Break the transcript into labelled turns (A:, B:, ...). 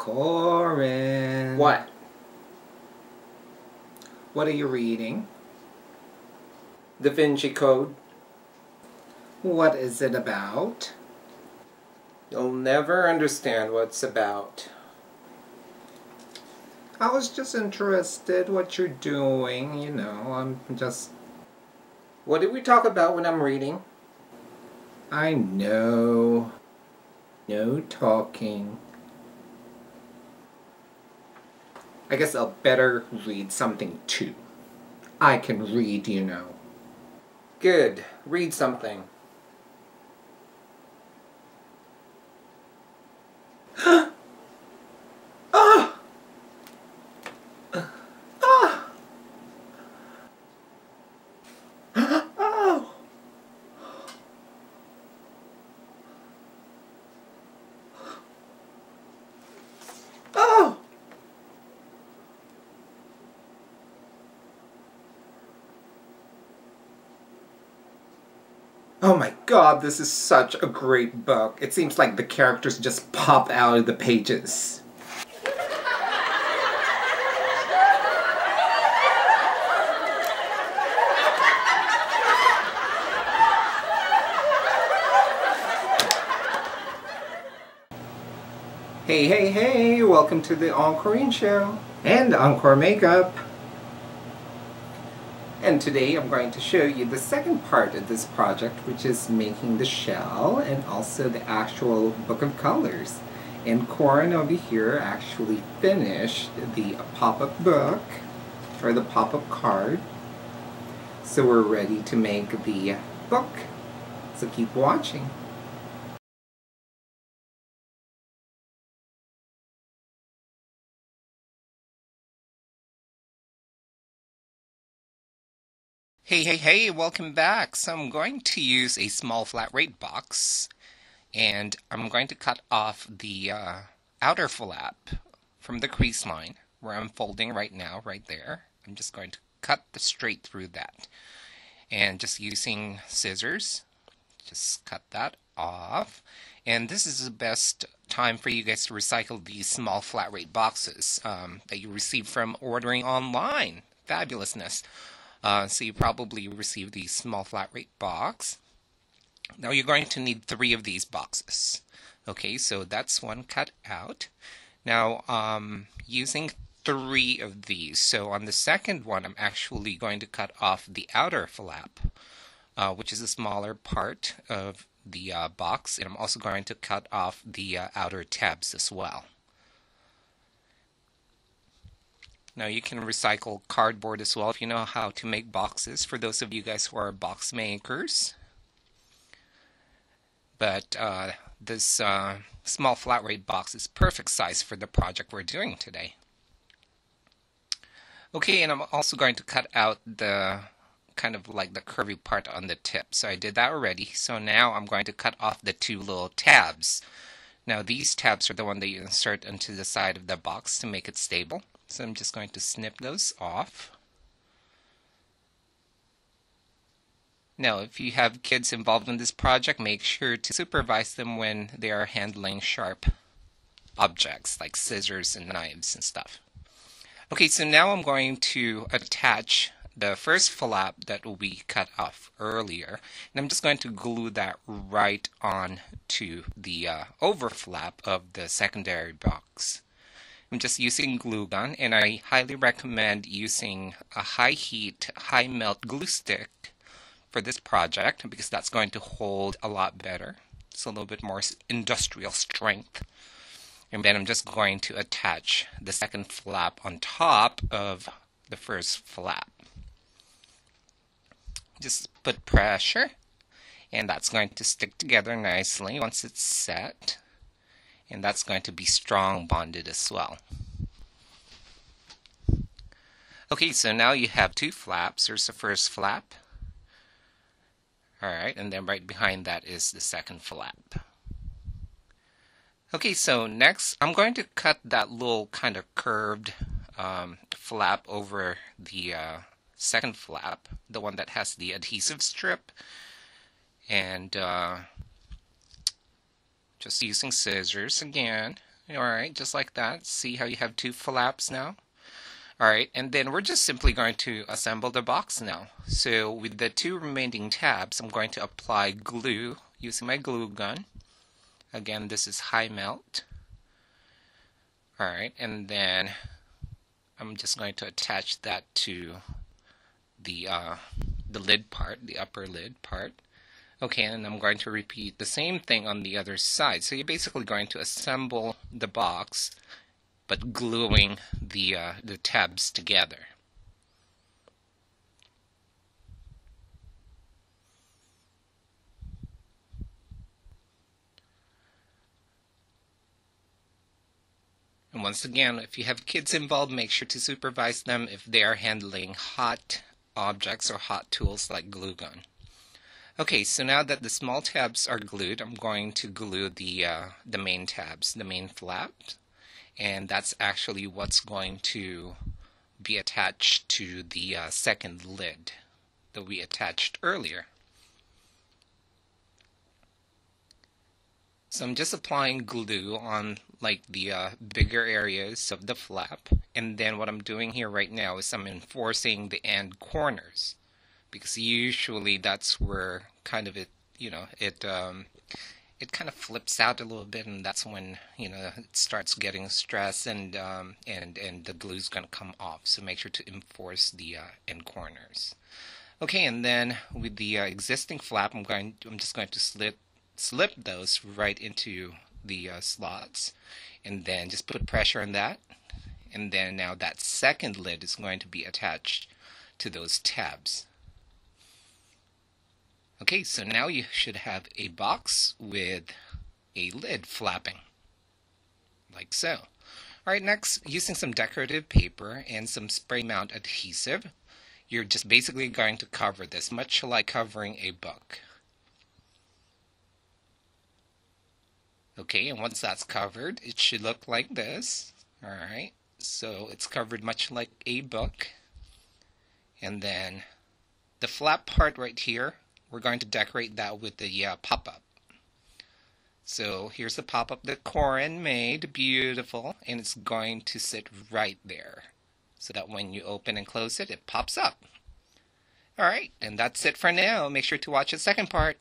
A: EnKorinne.
B: What?
A: What are you reading?
B: Da Vinci Code.
A: What is it about?
B: You'll never understand what it's about.
A: I was just interested what you're doing, you know, I'm just...
B: What did we talk about when I'm reading?
A: I know. No talking. I guess I'll better read something too. I can read, you know.
B: Good. Read something.
A: Ah! Ah! Oh! Oh! Oh my god, this is such a great book. It seems like the characters just pop out of the pages. Hey, hey, hey! Welcome to the EnKorinne show and Encore Makeup. And today I'm going to show you the second part of this project, which is making the shell and also the actual book of colors. EnKorinne over here actually finished the pop-up book, or the pop-up card. So we're ready to make the book. So keep watching. Hey, hey, hey, welcome back. So I'm going to use a small flat rate box, and I'm going to cut off the outer flap from the crease line where I'm folding right now, right there. I'm just going to cut straight through that. And just using scissors, just cut that off. And this is the best time for you guys to recycle these small flat rate boxes that you receive from ordering online. Fabulousness. So you probably received the small flat rate box. Now you're going to need 3 of these boxes. Okay, so that's one cut out. Now using 3 of these. So on the second one, I'm actually going to cut off the outer flap, which is the smaller part of the box, and I'm also going to cut off the outer tabs as well. Now you can recycle cardboard as well if you know how to make boxes, for those of you guys who are box makers. But this small flat rate box is perfect size for the project we're doing today. Okay, and I'm also going to cut out the kind of like the curvy part on the tip. So I did that already. So now I'm going to cut off the 2 little tabs. Now these tabs are the one that you insert into the side of the box to make it stable. So I'm just going to snip those off. Now, if you have kids involved in this project, make sure to supervise them when they are handling sharp objects like scissors and knives and stuff. Okay, so now I'm going to attach the first flap that we cut off earlier, and I'm just going to glue that right on to the overflap of the secondary box. I'm just using glue gun, and I highly recommend using a high heat, high melt glue stick for this project because that's going to hold a lot better. It's a little bit more industrial strength. And then I'm just going to attach the second flap on top of the first flap. Just put pressure, and that's going to stick together nicely once it's set. And that's going to be strong bonded as well. Okay, so now you have 2 flaps. There's the first flap. Alright, and then right behind that is the second flap. Okay, so next I'm going to cut that little kind of curved flap over the second flap, the one that has the adhesive strip. And just using scissors again, Alright, just like that. See how you have two flaps now? Alright, and then we're just simply going to assemble the box now. So with the two remaining tabs, I'm going to apply glue using my glue gun. Again, this is high melt. Alright, and then I'm just going to attach that to the lid part, the upper lid part. Okay, and I'm going to repeat the same thing on the other side. So you're basically going to assemble the box, but gluing the tabs together. And once again, if you have kids involved, make sure to supervise them if they are handling hot objects or hot tools like glue gun. Okay, so now that the small tabs are glued, I'm going to glue the main tabs, the main flaps, and that's actually what's going to be attached to the second lid that we attached earlier. So I'm just applying glue on like the bigger areas of the flap, and then what I'm doing here right now is I'm enforcing the end corners, because usually that's where kind of it kind of flips out a little bit, and that's when it starts getting stressed, and the glue's going to come off. So make sure to enforce the end corners. Okay, and then with the existing flap, I'm just going to slip those right into the slots, and then just put pressure on that, and then now that second lid is going to be attached to those tabs. Okay, so now you should have a box with a lid flapping, like so. Alright, next, using some decorative paper and some spray mount adhesive, you're just basically going to cover this, much like covering a book. Okay, and once that's covered, it should look like this. Alright, so it's covered much like a book. And then the flap part right here, we're going to decorate that with the pop-up. So here's the pop-up that EnKorinne made, beautiful, and it's going to sit right there, so that when you open and close it, it pops up. Alright, and that's it for now. Make sure to watch the second part.